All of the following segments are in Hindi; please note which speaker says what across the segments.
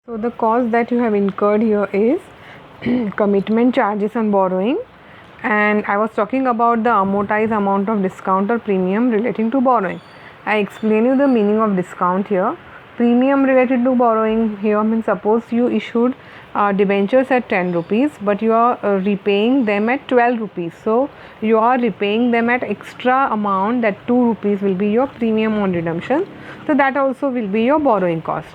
Speaker 1: So the cost that you have incurred here is commitment charges on borrowing, and I was talking about the amortized amount of discount or premium relating to borrowing. I explain you the meaning of discount here. Premium related to borrowing here means suppose you issued debentures at 10 rupees but you are repaying them at 12 rupees. So you are repaying them at extra amount, that 2 rupees will be your premium on redemption. So that also will be your borrowing cost.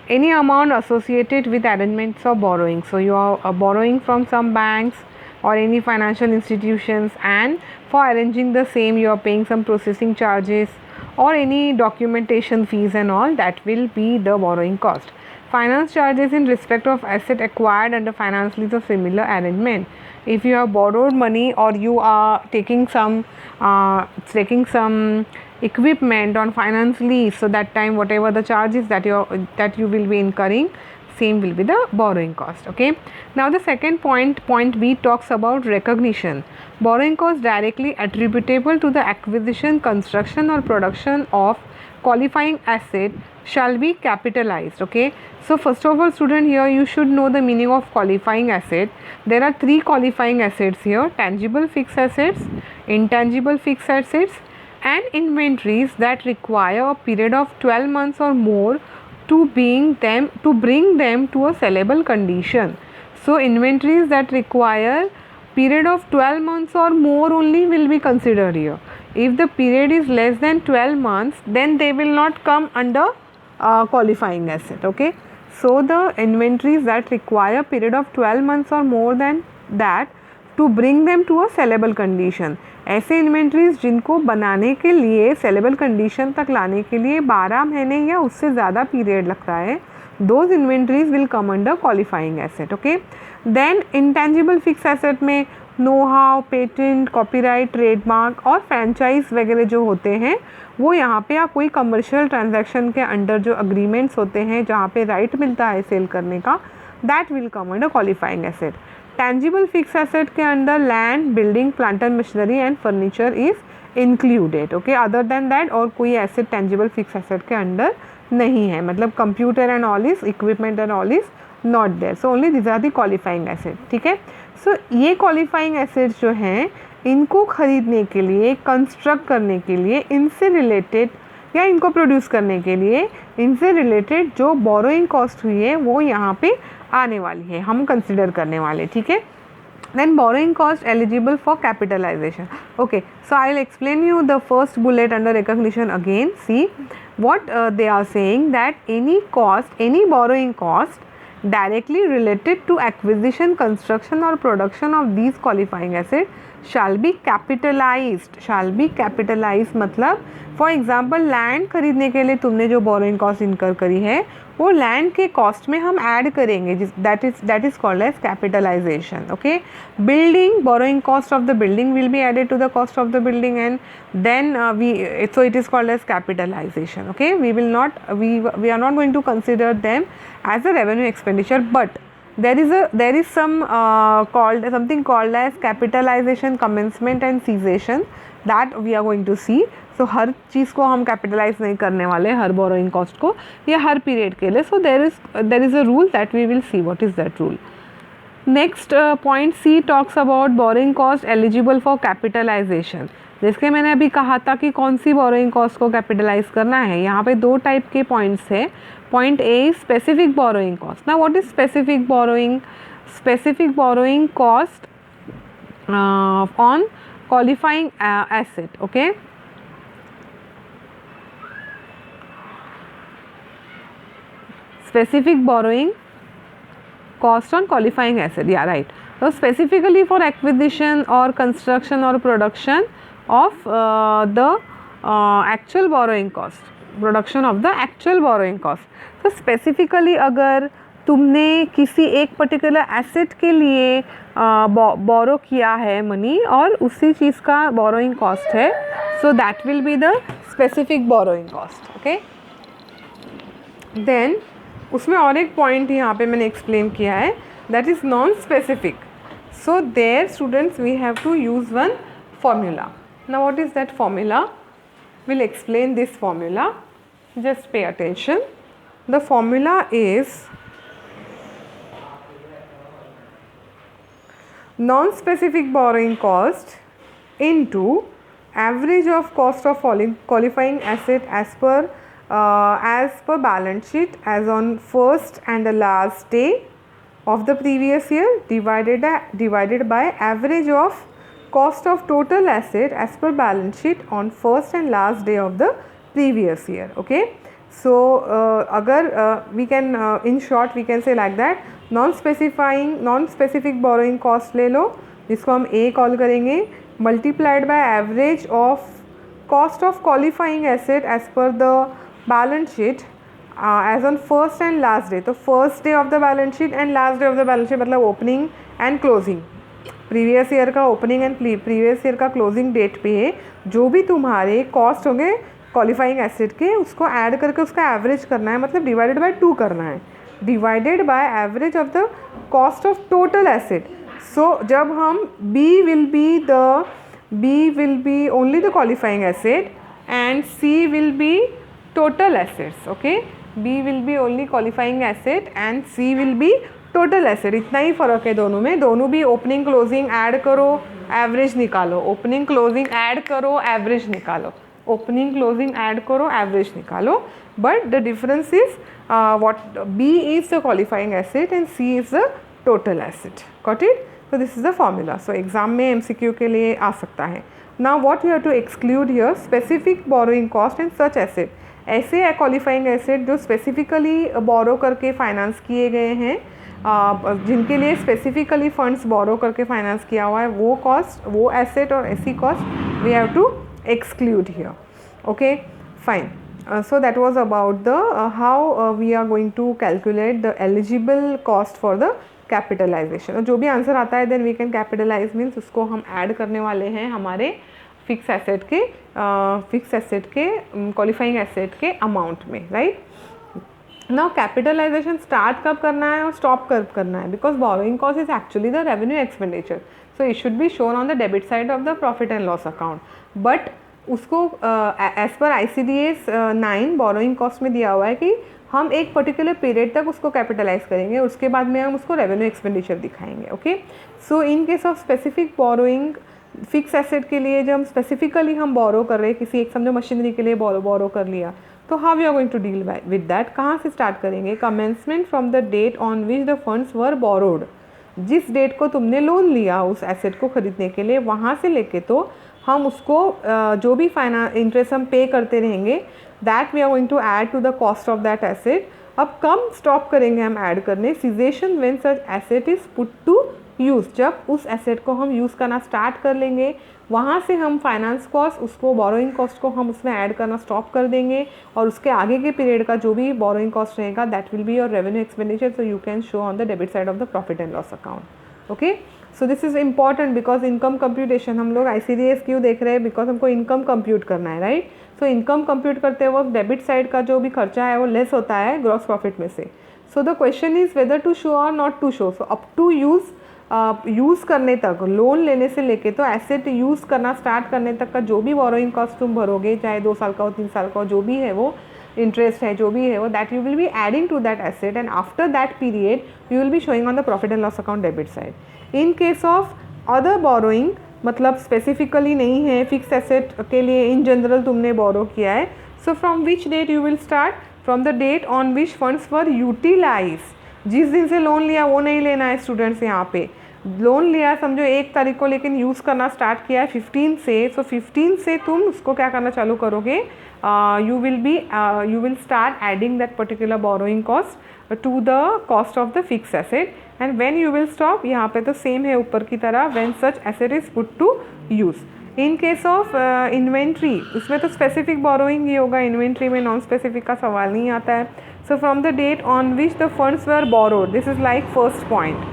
Speaker 1: Any amount associated with arrangements of borrowing. So you are borrowing from some banks or any financial institutions, and for arranging the same you are paying some processing charges or any documentation fees and all, that will be the borrowing cost. Finance charges in respect of asset acquired under finance lease or similar arrangement. If you have borrowed money or you are taking some equipment on finance lease, so that time whatever the charges that you will be incurring, same will be the borrowing cost. Okay, now the second point B, talks about recognition. Borrowing cost directly attributable to the acquisition, construction or production of qualifying asset shall be capitalized. Okay, so first of all student, here you should know the meaning of qualifying asset. There are three qualifying assets here: tangible fixed assets, intangible fixed assets, and inventories that require a period of 12 months or more to bring them to a sellable condition. So inventories that require period of 12 months or more only will be considered here. If the period is less than 12 months, then they will not come under qualifying asset. Okay, so the inventories that require period of 12 months or more than that to bring them to a sellable condition. ऐसे इन्वेंट्रीज जिनको बनाने के लिए सेलेबल कंडीशन तक लाने के लिए 12 महीने या उससे ज़्यादा पीरियड लगता है, those inventories will come under qualifying asset. Okay, then intangible fix asset में know how, patent, copyright, trademark और फ्रेंचाइज वगैरह जो होते हैं वो यहाँ पे, या कोई कमर्शियल ट्रांजैक्शन के अंडर जो अग्रीमेंट्स होते हैं जहाँ पे राइट मिलता है सेल करने का, that will come under qualifying asset. Tangible fixed asset के अंदर land, building, plant and machinery and furniture is included. Okay, other than that और कोई asset tangible fixed asset के अंदर नहीं है, मतलब computer and all is, equipment and all is not there. So only these are the qualifying asset. ठीक है, so ये qualifying assets जो हैं इनको खरीदने के लिए, कंस्ट्रक्ट करने के लिए, इनसे रिलेटेड या इनको प्रोड्यूस करने के लिए इनसे रिलेटेड जो बोरोइंग कॉस्ट हुई है वो यहाँ पे आने वाली है, हम कंसिडर करने वाले. ठीक है, then borrowing cost eligible for capitalisation. Okay, so I will explain you the first bullet under recognition again. See what they are saying, that any cost, any borrowing cost directly related to acquisition, construction or production of these qualifying assets shall be capitalized. shall be capitalized मतलब फॉर एग्जाम्पल लैंड खरीदने के लिए तुमने जो बोरोइंग कॉस्ट इनकर करी है वो लैंड के कॉस्ट में हम ऐड करेंगे, that is called as capitalisation. Okay, building, borrowing cost of the building will be added to the cost of the building and then so it is called as capitalization. Okay, we are not going to consider them as a revenue expenditure, but there is something called as capitalization commencement and cessation that we are going to see. So हर चीज़ को हम कैपिटलाइज नहीं करने वाले, हर बोरोइंग कॉस्ट को या हर पीरियड के लिए. So there is a rule that we will see what is that rule. Next point C talks about borrowing cost eligible for capitalization. जिसके मैंने अभी कहा था कि कौन सी बोरोइंग कॉस्ट को कैपिटलाइज करना है. यहाँ पे दो टाइप के पॉइंट्स है. Point A is specific borrowing cost. ना what is specific borrowing? Specific borrowing cost on qualifying asset. Okay, specific borrowing cost on qualifying asset. Yeah, right. So specifically for acquisition or construction or production of the actual borrowing cost, production of the actual borrowing cost. So specifically अगर तुमने किसी एक पर्टिकुलर एसेट के लिए बोरो किया है मनी और उसी चीज़ का बोरोइंग कॉस्ट है, so that will be the specific borrowing cost. Okay, then उसमें और एक पॉइंट यहाँ पे मैंने एक्सप्लेन किया है, that is non specific. So there students we have to use one formula. Now what is that formula? Will explain this formula. Just pay attention. The formula is non-specific borrowing cost into average of cost of qualifying asset as per balance sheet as on first and the last day of the previous year divided by average of cost of total asset as per balance sheet on first and last day of the previous year. Okay, so agar we can in short we can say like that, non-specific borrowing cost ले लो, जिसको हम A कॉल करेंगे, multiplied by average of cost of qualifying asset as per the balance sheet as on first and last day. तो first day of the balance sheet and last day of the balance sheet मतलब opening and closing, previous year का ओपनिंग एंड प्रीवियस ईयर का क्लोजिंग डेट पे जो भी तुम्हारे कॉस्ट होंगे क्वालिफाइंग एसेट के, उसको ऐड करके उसका एवरेज करना है, मतलब डिवाइडेड बाय 2 करना है, divided by average of the cost of total asset. So जब हम B will be only the qualifying asset and C will be total assets. Okay, B will be only qualifying asset and C will be total asset. इतना ही फ़र्क है दोनों में. दोनों भी ओपनिंग क्लोजिंग ऐड करो, एवरेज निकालो, ओपनिंग क्लोजिंग ऐड करो, एवरेज निकालो, ओपनिंग क्लोजिंग ऐड करो, एवरेज निकालो. But the difference is what B is the qualifying asset and C is the total asset. Got it? So this is the formula. So exam में MCQ के लिए आ सकता है. Now what you have to exclude here, specific borrowing cost and such asset. ऐसे क्वालिफाइंग एसेट जो स्पेसिफिकली बोरो करके फाइनेंस किए गए हैं, जिनके लिए स्पेसिफिकली फंड्स बोरो करके फाइनेंस किया हुआ है, वो कॉस्ट, वो एसेट और ऐसी cost we have to exclude here. Okay, fine. So that was about the how we are going to calculate the eligible cost for the capitalisation. जो भी आंसर आता है then we can capitalise, means उसको हम ऐड करने वाले हैं हमारे फिक्स एसेट के क्वालिफाइंग एसेट के अमाउंट में, राइट. नाउ कैपिटलाइजेशन स्टार्ट कब करना है और स्टॉप कब करना है, because borrowing cost is actually the revenue expenditure, so it should be shown on the debit side of the profit and loss account. But उसको as per ICDS 9 borrowing cost में दिया हुआ है कि हम एक पर्टिकुलर पीरियड तक उसको कैपिटलाइज करेंगे, उसके बाद में हम उसको रेवेन्यू एक्सपेंडिचर दिखाएंगे. Okay, so in case of specific borrowing fix asset के लिए जब हम स्पेसिफिकली हम बोरो कर रहे हैं, किसी एक समझो मशीनरी के लिए बोरो कर लिया, तो how we are going to deal with that. कहाँ से स्टार्ट करेंगे? Commencement from the date on which the funds were borrowed. जिस डेट को तुमने लोन लिया उस एसेट को खरीदने के लिए, वहाँ से लेके तो हम उसको जो भी इंटरेस्ट हम पे करते रहेंगे, that we are going to add to the cost of that asset. अब कम स्टॉप करेंगे हम ऐड करने, cessation when such asset is put to use. जब उस एसेट को हम यूज़ करना स्टार्ट कर लेंगे, वहाँ से हम फाइनेंस कॉस्ट, उसको बोरोइंग कॉस्ट को हम उसमें ऐड करना स्टॉप कर देंगे, और उसके आगे के पीरियड का जो भी बोरोइंग कॉस्ट रहेगा that will be your revenue expenditure, so you can show on the debit side of the profit and loss account. Okay, so this is important because income computation हम लोग ICDS क्यों देख रहे हैं, बिकॉज हमको इनकम कंप्यूट करना है, राइट. सो इनकम कंप्यूट करते वक्त डेबिट साइड का जो भी खर्चा है वो लेस होता है ग्रॉस प्रॉफिट में से. So the question is whether to show or not to show. So up to use करने तक, लोन लेने से लेके तो एसेट यूज़ करना स्टार्ट करने तक का जो भी बोरोइंग कॉस्ट तुम भरोगे, चाहे 2 साल का हो, 3 साल का हो, जो भी है वो इंटरेस्ट है, जो भी है वो, that you will be adding to that asset and after that period you will be showing on the profit and loss account debit side. In case of other borrowing, मतलब स्पेसिफिकली नहीं है, फिक्स एसेट के लिए इन जनरल तुमने बोरो किया है, so from which date you will start? From the date on which funds were utilise. जिस दिन से लोन लिया वो नहीं लेना है स्टूडेंट्स. यहाँ पे लोन लिया समझो 1 तारीख को, लेकिन यूज़ करना स्टार्ट किया है 15 से, सो 15 से तुम उसको क्या करना चालू करोगे, you will start adding that particular borrowing cost to the cost of the fix asset. And when you will stop, यहाँ पे तो सेम है ऊपर की तरह, when such asset is put to use. In case of inventory, उसमें तो स्पेसिफिक बोरोइंग ही होगा, इन्वेंट्री में नॉन स्पेसिफिक का सवाल नहीं आता है. So from the date on which the funds were borrowed, this is like first point.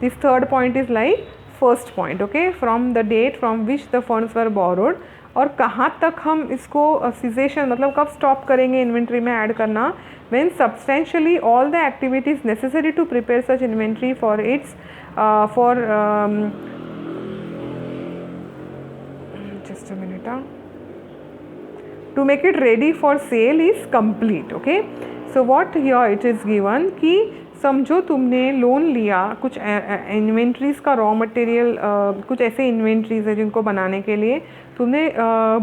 Speaker 1: This third point is like first point. Okay, from the date from which the funds were borrowed. और कहाँ तक हम इसको सीजेशन मतलब कब स्टॉप करेंगे इन्वेंट्री में ऐड करना? when substantially all the activities necessary to prepare such inventory for its just a minute to make it ready for sale is complete. Okay, so what here it is given कि समझो तुमने लोन लिया, कुछ इन्वेंट्रीज़ का रॉ मटेरियल, कुछ ऐसे इन्वेंट्रीज़ है जिनको बनाने के लिए तुमने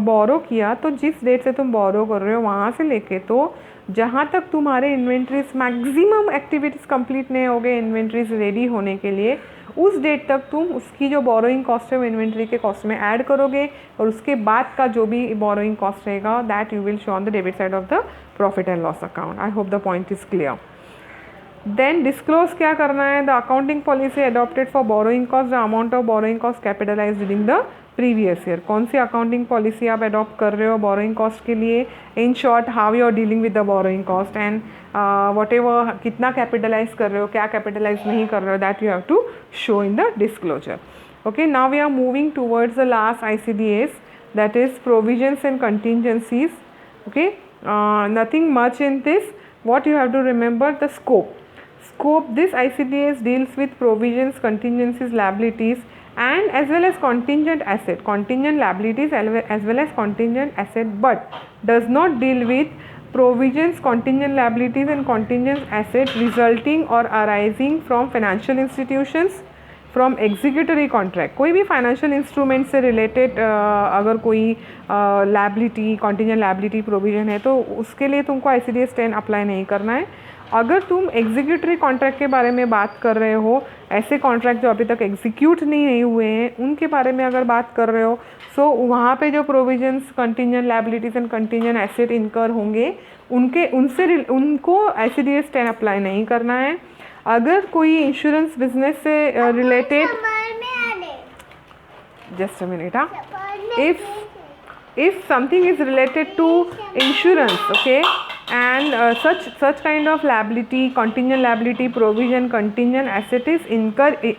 Speaker 1: बोरो किया, तो जिस डेट से तुम बोरो कर रहे हो वहाँ से लेके तो जहाँ तक तुम्हारे इन्वेंट्रीज मैक्सिमम एक्टिविटीज़ कंप्लीट नहीं हो गए इन्वेंट्रीज रेडी होने के लिए, उस डेट तक तुम उसकी जो बोरोइंग कॉस्ट है वो इन्वेंट्री के कॉस्ट में ऐड करोगे, और उसके बाद का जो भी बोरोइंग कॉस्ट रहेगा that you will show on the debit side of the profit and loss account. I hope the point is clear. Then disclose क्या करना है, the accounting policy adopted for borrowing cost, the amount of borrowing cost capitalise during the previous year. कौन सी अकाउंटिंग पॉलिसी आप अडॉप्ट कर रहे हो बोरोइंग कॉस्ट के लिए, in short how you are dealing with the borrowing cost, and whatever कितना कैपिटलाइज कर रहे हो, क्या कैपिटलाइज नहीं कर रहे हो, that you have to show in the disclosure. Okay, now we are moving towards the last ICDS, that is provisions and contingencies. Okay, nothing much in this. What you have to remember, the scope. This ICDS deals with provisions, contingencies, liabilities, and as well as contingent asset, contingent liabilities as well as contingent asset, but does not deal with provisions, contingent liabilities and contingent asset resulting or arising from financial institutions, from executory contract. कोई भी फाइनेंशियल इंस्ट्रूमेंट से रिलेटेड अगर कोई लायबिलिटी, कॉन्टिजेंट लायबिलिटी प्रोविजन है तो उसके लिए तुमको ICDS 10 अप्लाई नहीं करना है। अगर तुम एग्जीक्यूटरी कॉन्ट्रैक्ट के बारे में बात कर रहे हो, ऐसे कॉन्ट्रैक्ट जो अभी तक एग्जीक्यूट नहीं हुए हैं उनके बारे में अगर बात कर रहे हो, सो वहाँ पे जो provisions, contingent liabilities and contingent asset इनकर होंगे उनको ICDS 10 अप्लाई नहीं करना है। अगर कोई इंश्योरेंस बिजनेस से रिलेटेड, जस्ट अ मिनट, हाँ, if something is related to insurance, okay, and such kind of liability, contingent liability provision, contingent asset is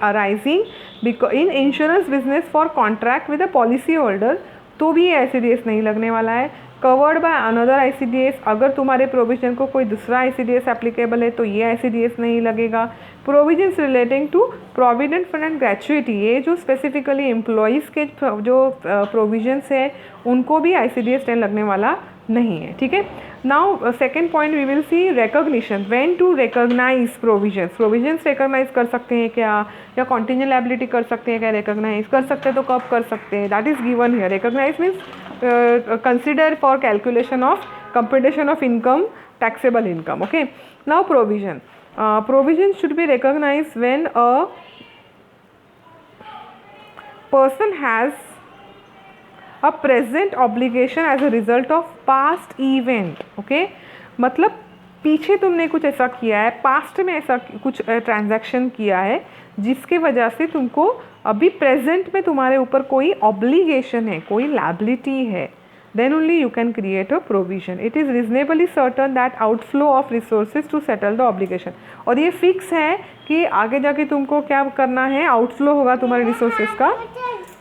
Speaker 1: arising because in insurance business for contract with a policy holder, तो भी ICDS नहीं लगने वाला है। कवर्ड बाय अनदर ICDS, अगर तुम्हारे प्रोविजन को कोई दूसरा ICDS एप्लीकेबल है तो ये ICDS नहीं लगेगा। Provisions relating to provident fund and gratuity, ये जो स्पेसिफिकली एम्प्लॉयज़ के जो प्रोविजंस है उनको भी ICDS 10 लगने वाला नहीं है। ठीक है, now second point we will see recognition, when to recognise provisions. Provisions recognise कर सकते हैं क्या, या कॉन्टिजेंट लायबिलिटी कर सकते हैं क्या, रिकॉग्नाइज कर सकते हैं तो कब कर सकते हैं, that is given here. Recognise means consider for calculation of computation of income, taxable income. Okay, now provision, provision should be recognized when a person has a present obligation as a result of past event. Okay, मतलब पीछे तुमने कुछ ऐसा किया है, पास्ट में ऐसा कुछ ट्रांजैक्शन किया है जिसके वजह से तुमको अभी प्रेजेंट में तुम्हारे ऊपर कोई ऑब्लिगेशन है, कोई लायबिलिटी है, then only you can create a provision. It is reasonably certain that outflow of resources to settle the obligation. और ये फिक्स है कि आगे जाके तुमको क्या करना है, आउटफ्लो होगा तुम्हारे रिसोर्सेज का,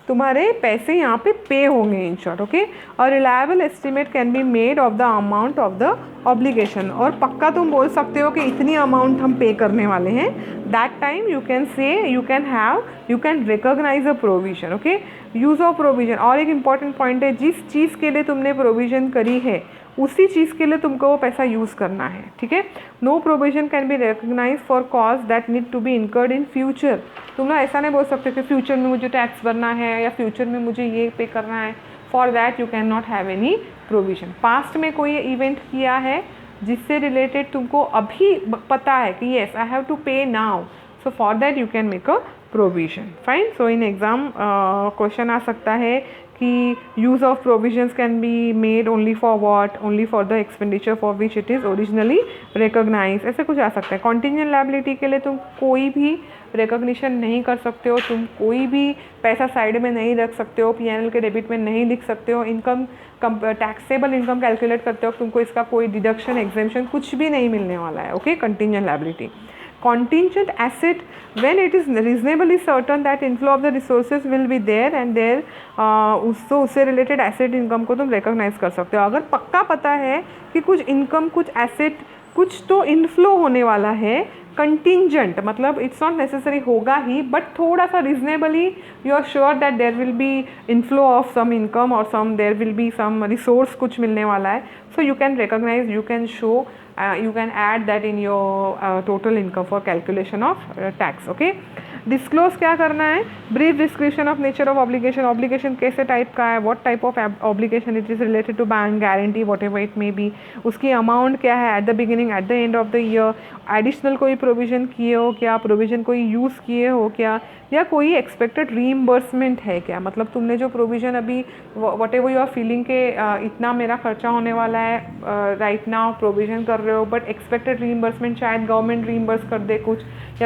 Speaker 1: तुम्हारे पैसे यहाँ पे पे होंगे इन शॉर्ट। ओके, और reliable estimate can be made of the amount of the obligation, और पक्का तुम बोल सकते हो कि इतनी अमाउंट हम पे करने वाले हैं। That time you can say, you can recognise a provision. Okay, use of provision, और एक इम्पॉर्टेंट पॉइंट है, जिस चीज़ के लिए तुमने प्रोविजन करी है उसी चीज़ के लिए तुमको वो पैसा यूज़ करना है। ठीक है, no provision can be recognise for cost that need to be incurred in future. तुम लोग ऐसा नहीं बोल सकते कि फ्यूचर में मुझे टैक्स भरना है या फ्यूचर में मुझे ये पे करना है, for that you can not have any provision. Past में कोई इवेंट किया है जिससे रिलेटेड तुमको अभी पता है कि yes I have to pay now, so for that you can make a provision. Fine, so in exam question आ सकता है कि use of provisions can be made only for what, only for the expenditure for which it is originally recognize, ऐसे कुछ आ सकता है। कॉन्टिजेंट लायबिलिटी के लिए तुम कोई भी रिकॉग्निशन नहीं कर सकते हो, तुम कोई भी पैसा साइड में नहीं रख सकते हो, P&L के डेबिट में नहीं लिख सकते हो, इनकम टैक्सेबल इनकम कैलकुलेट करते हो तुमको इसका कोई डिडक्शन, एग्जेम्पशन कुछ भी नहीं मिलने वाला है। Okay, contingent liability. Contingent asset, when it is reasonably certain that inflow of the resources will be there and there, उससे रिलेटेड एसेट इनकम को तुम रिकॉग्नाइज कर सकते हो। अगर पक्का पता है कि कुछ इनकम, कुछ एसेट, कुछ तो इनफ्लो होने वाला है, कंटिंजेंट मतलब इट्स नॉट नेसेसरी होगा ही, बट थोड़ा सा reasonably you are sure that there will be inflow of some income और there will be some resource कुछ मिलने वाला है, so you can recognize, you can show you can add that in your total income for calculation of tax. Okay, disclose क्या करना है, brief description of nature of obligation, obligation कैसे टाइप का है, what type of obligation it is related to bank guarantee whatever it may be, उसकी अमाउंट क्या है at the beginning at the end of the year, additional कोई प्रोविज़न किए हो क्या, प्रोविज़न कोई यूज़ किए हो क्या, या कोई एक्सपेक्टेड रीइम्बर्समेंट है क्या, मतलब तुमने जो प्रोविज़न अभी whatever you are feeling के इतना मेरा खर्चा होने वाला है राइट नाउ प्रोविज़न कर रहे हो, बट एक्सपेक्टेड रीइम्बर्समेंट शायद गवर्नमेंट रीइम्बर्स कर दे कुछ, या